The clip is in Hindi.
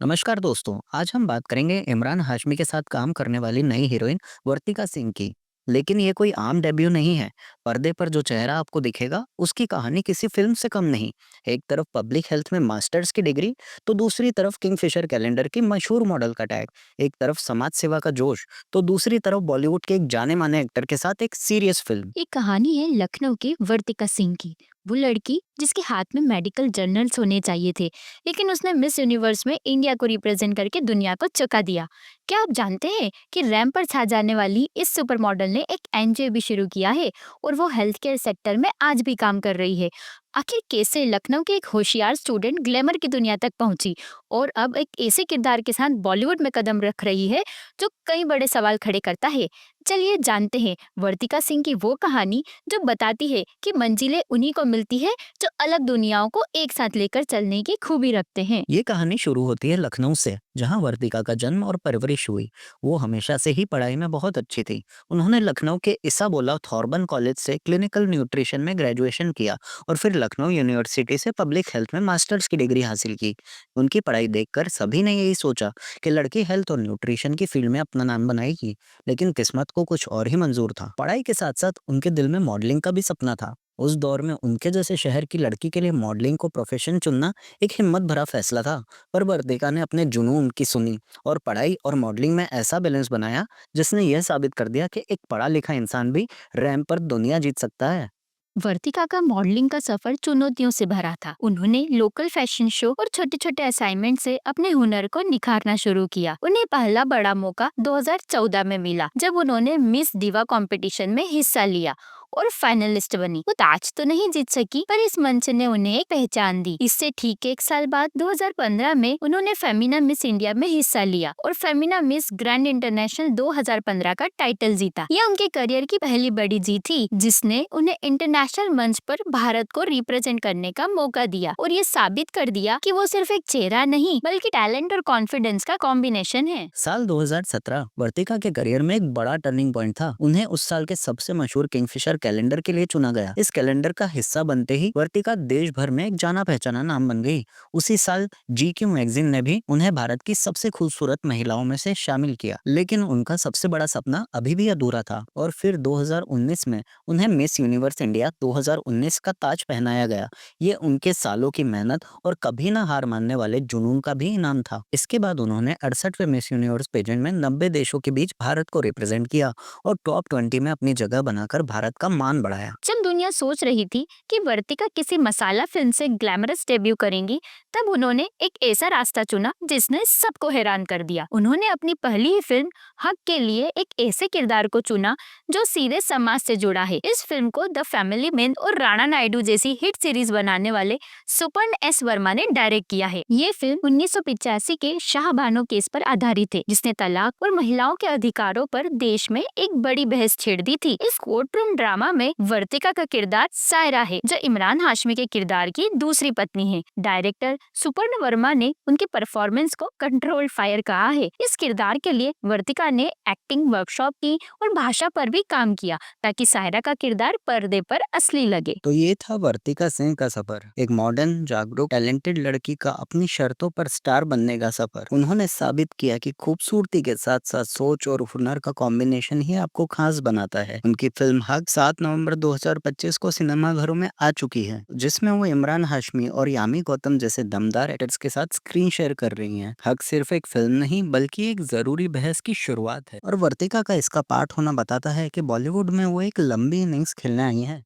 नमस्कार दोस्तों, आज हम बात करेंगे इमरान हाशमी के साथ काम करने वाली नई हीरोइन वर्तिका सिंह की। लेकिन ये कोई आम डेब्यू नहीं है। पर्दे पर जो चेहरा आपको दिखेगा उसकी कहानी किसी फिल्म से कम नहीं। एक तरफ पब्लिक हेल्थ में मास्टर्स की डिग्री, तो दूसरी तरफ किंगफिशर कैलेंडर की मशहूर मॉडल का टैग। एक तरफ समाज सेवा का जोश, तो दूसरी तरफ बॉलीवुड के एक जाने माने एक्टर के साथ एक सीरियस फिल्म। ये कहानी है लखनऊ की वर्तिका सिंह की। वो लड़की जिसके हाथ में मेडिकल जर्नल्स होने चाहिए थे, लेकिन उसने मिस यूनिवर्स में इंडिया को रिप्रेजेंट करके दुनिया को चौंका दिया। क्या आप जानते हैं कि रैंप पर छा जाने वाली इस सुपर मॉडल ने एक एनजीओ भी शुरू किया है और वो हेल्थ केयर सेक्टर में आज भी काम कर रही है। आखिर कैसे लखनऊ के एक होशियार स्टूडेंट ग्लैमर की दुनिया तक पहुंची और अब एक ऐसे किरदार के साथ बॉलीवुड में कदम रख रही है जो कई बड़े सवाल खड़े करता है। चलिए जानते हैं वर्तिका सिंह की वो कहानी जो बताती है कि मंजिलें उन्हीं को मिलती है जो अलग दुनियाओं को एक साथ लेकर चलने की खूबी रखते हैं। ये कहानी शुरू होती है लखनऊ से, जहां वर्तिका का जन्म और परवरिश हुई। वो हमेशा से ही पढ़ाई में बहुत अच्छी थी। उन्होंने लखनऊ के इसाबोला थॉर्बन कॉलेज से क्लिनिकल न्यूट्रिशन में ग्रेजुएशन किया और फिर लखनऊ यूनिवर्सिटी से पब्लिक हेल्थ में मास्टर्स की डिग्री हासिल की। उनकी पढ़ाई देखकर सभी ने यही सोचा कि लड़की हेल्थ और न्यूट्रिशन की फील्ड में अपना नाम बनाएगी। लेकिन किस्मत को कुछ और ही मंजूर था। पढ़ाई के साथ साथ उनके दिल में मॉडलिंग का भी सपना था। उस दौर में उनके जैसे शहर की लड़की के लिए मॉडलिंग को प्रोफेशन चुनना एक हिम्मत भरा फैसला था। पर वर्तिका ने अपने जुनून की सुनी और पढ़ाई और मॉडलिंग में ऐसा बैलेंस बनाया जिसने यह साबित कर दिया कि एक पढ़ा लिखा इंसान भी रैंप पर दुनिया जीत सकता है। वर्तिका का मॉडलिंग का सफर चुनौतियों से भरा था। उन्होंने लोकल फैशन शो और छोटे छोटे असाइनमेंट से अपने हुनर को निखारना शुरू किया। उन्हें पहला बड़ा मौका 2014 में मिला जब उन्होंने मिस दिवा कंपटीशन में हिस्सा लिया और फाइनलिस्ट बनी। वो ताज तो नहीं जीत सकी, पर इस मंच ने उन्हें एक पहचान दी। इससे ठीक एक साल बाद 2015 में उन्होंने फेमिना मिस इंडिया में हिस्सा लिया और फेमिना मिस ग्रैंड इंटरनेशनल 2015 का टाइटल जीता। यह उनके करियर की पहली बड़ी जीत थी जिसने उन्हें इंटरनेशनल मंच पर भारत को रिप्रेजेंट करने का मौका दिया और ये साबित कर दिया कि वो सिर्फ एक चेहरा नहीं बल्कि टैलेंट और कॉन्फिडेंस का कॉम्बिनेशन है। साल 2017 वर्तिका के करियर में एक बड़ा टर्निंग पॉइंट था। उन्हें उस साल के सबसे मशहूर किंगफिशर कैलेंडर के लिए चुना गया। इस कैलेंडर का हिस्सा बनते ही वर्तिका देश भर में एक जाना पहचाना नाम बन गई। उसी साल जीक्यू मैगजीन ने भी उन्हें भारत की सबसे खूबसूरत महिलाओं में से शामिल किया। लेकिन उनका सबसे बड़ा सपना अभी भी अधूरा था और फिर 2019 में उन्हें मिस यूनिवर्स इंडिया 2019 का ताज पहनाया गया। ये उनके सालों की मेहनत और कभी ना हार मानने वाले जुनून का भी इनाम था। इसके बाद उन्होंने 68वें मिस यूनिवर्स पेजेंट में 90 देशों के बीच भारत को रिप्रेजेंट किया और टॉप 20 में अपनी जगह बनाकर भारत का मान बढ़ाया। जब दुनिया सोच रही थी कि वर्तिका किसी मसाला फिल्म से ग्लैमरस डेब्यू करेंगी, तब उन्होंने एक ऐसा रास्ता चुना जिसने सबको हैरान कर दिया। उन्होंने अपनी पहली ही फिल्म हक के लिए एक ऐसे किरदार को चुना जो सीधे समाज से जुड़ा है। इस फिल्म को द फैमिली मैन और राणा नायडू जैसी हिट सीरीज बनाने वाले सुपर्ण एस वर्मा ने डायरेक्ट किया है। ये फिल्म 1985 के शाहबानो केस पर आधारित है, जिसने तलाक और महिलाओं के अधिकारों पर देश में एक बड़ी बहस छेड़ दी थी। इस कोर्टरूम ड्रामा में वर्तिका का किरदार सायरा है, जो इमरान हाशमी के किरदार की दूसरी पत्नी है। डायरेक्टर सुपर्ण वर्मा ने उनके परफॉर्मेंस को कंट्रोल फायर कहा है। इस किरदार के लिए वर्तिका ने एक्टिंग वर्कशॉप की और भाषा पर भी काम किया ताकि सायरा का किरदार पर्दे पर असली लगे। तो ये था वर्तिका सिंह का सफर, एक मॉडर्न जागरूक टैलेंटेड लड़की का अपनी शर्तों पर स्टार बनने का सफर। उन्होंने साबित किया कि खूबसूरती के साथ साथ सोच और हुनर का कॉम्बिनेशन ही आपको खास बनाता है। उनकी फिल्म हक 7 नवंबर 2025 को सिनेमाघरों में आ चुकी है, जिसमें वो इमरान हाशमी और यामी गौतम जैसे दमदार एक्टर्स के साथ स्क्रीन शेयर कर रही हैं। हक सिर्फ एक फिल्म नहीं बल्कि एक जरूरी बहस की शुरुआत है और वर्तिका का इसका पार्ट होना बताता है कि बॉलीवुड में वो एक लंबी इनिंग्स खेलने आई है।